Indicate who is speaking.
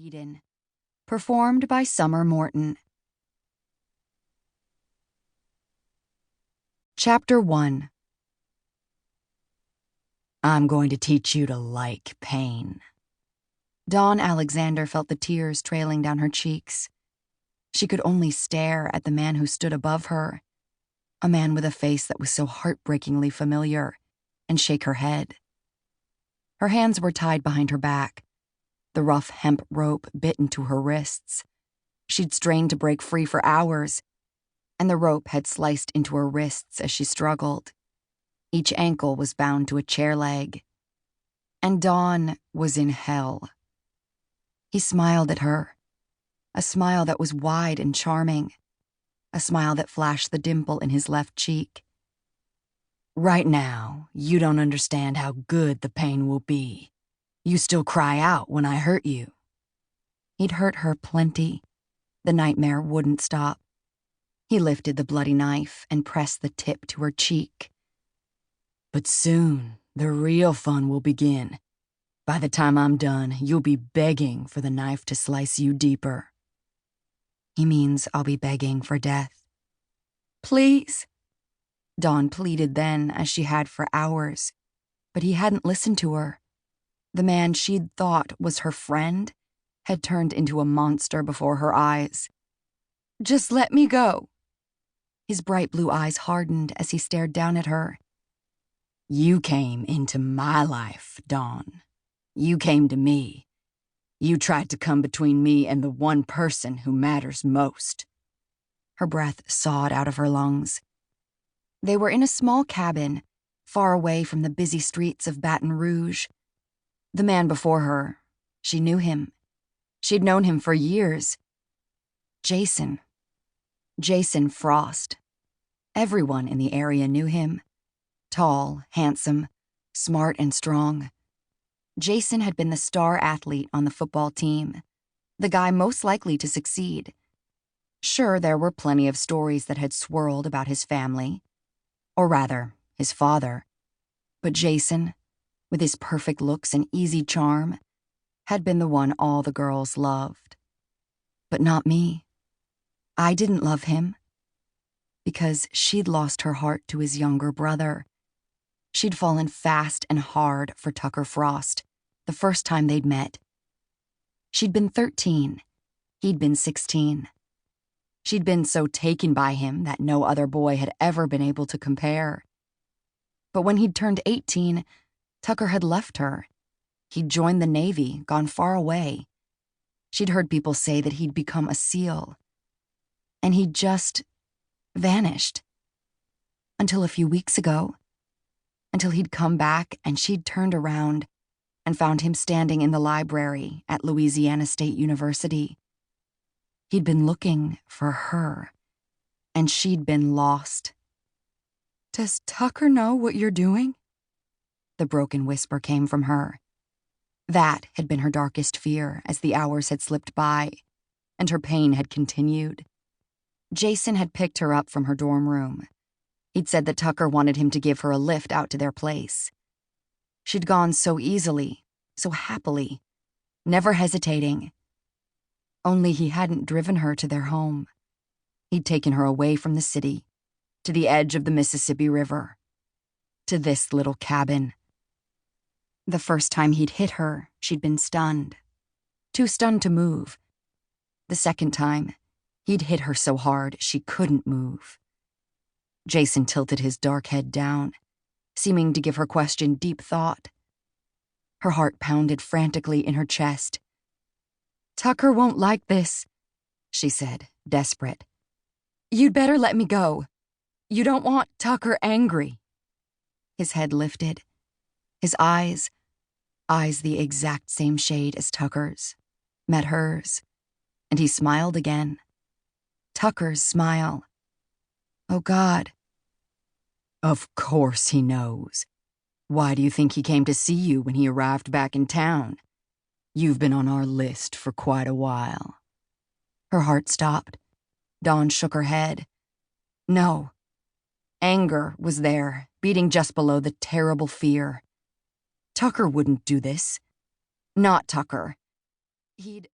Speaker 1: Eden. Performed by Summer Morton. Chapter 1. I'm going to teach you to like pain. Dawn Alexander felt the tears trailing down her cheeks. She could only stare at the man who stood above her, a man with a face that was so heartbreakingly familiar, and shake her head. Her hands were tied behind her back. The rough hemp rope bit into her wrists. She'd strained to break free for hours, and the rope had sliced into her wrists as she struggled. Each ankle was bound to a chair leg. And Dawn was in hell. He smiled at her, a smile that was wide and charming, a smile that flashed the dimple in his left cheek. Right now, you don't understand how good the pain will be. You still cry out when I hurt you. He'd hurt her plenty. The nightmare wouldn't stop. He lifted the bloody knife and pressed the tip to her cheek. But soon, the real fun will begin. By the time I'm done, you'll be begging for the knife to slice you deeper. He means I'll be begging for death. Please, Dawn pleaded then as she had for hours, but he hadn't listened to her. The man she'd thought was her friend had turned into a monster before her eyes. Just let me go. His bright blue eyes hardened as he stared down at her. You came into my life, Dawn. You came to me. You tried to come between me and the one person who matters most. Her breath sawed out of her lungs. They were in a small cabin, far away from the busy streets of Baton Rouge. The man before her, she knew him. She'd known him for years. Jason Frost. Everyone in the area knew him. Tall, handsome, smart and strong. Jason had been the star athlete on the football team, the guy most likely to succeed. Sure, there were plenty of stories that had swirled about his family, or rather, his father. But Jason, with his perfect looks and easy charm, had been the one all the girls loved. But not me. I didn't love him. Because she'd lost her heart to his younger brother. She'd fallen fast and hard for Tucker Frost the first time they'd met. She'd been 13. He'd been 16. She'd been so taken by him that no other boy had ever been able to compare. But when he'd turned 18, Tucker had left her. He'd joined the Navy, gone far away. She'd heard people say that he'd become a SEAL. And he'd just vanished. Until a few weeks ago. Until he'd come back and she'd turned around and found him standing in the library at Louisiana State University. He'd been looking for her, and she'd been lost. Does Tucker know what you're doing? The broken whisper came from her. That had been her darkest fear as the hours had slipped by, and her pain had continued. Jason had picked her up from her dorm room. He'd said that Tucker wanted him to give her a lift out to their place. She'd gone so easily, so happily, never hesitating. Only he hadn't driven her to their home. He'd taken her away from the city, to the edge of the Mississippi River, to this little cabin. The first time he'd hit her, she'd been stunned. Too stunned to move. The second time, he'd hit her so hard she couldn't move. Jason tilted his dark head down, seeming to give her question deep thought. Her heart pounded frantically in her chest. Tucker won't like this, she said, desperate. You'd better let me go. You don't want Tucker angry. His head lifted. His eyes the exact same shade as Tucker's, met hers, and he smiled again. Tucker's smile. Oh, God. Of course he knows. Why do you think he came to see you when he arrived back in town? You've been on our list for quite a while. Her heart stopped. Dawn shook her head. No. Anger was there, beating just below the terrible fear. Tucker wouldn't do this. Not Tucker. He'd...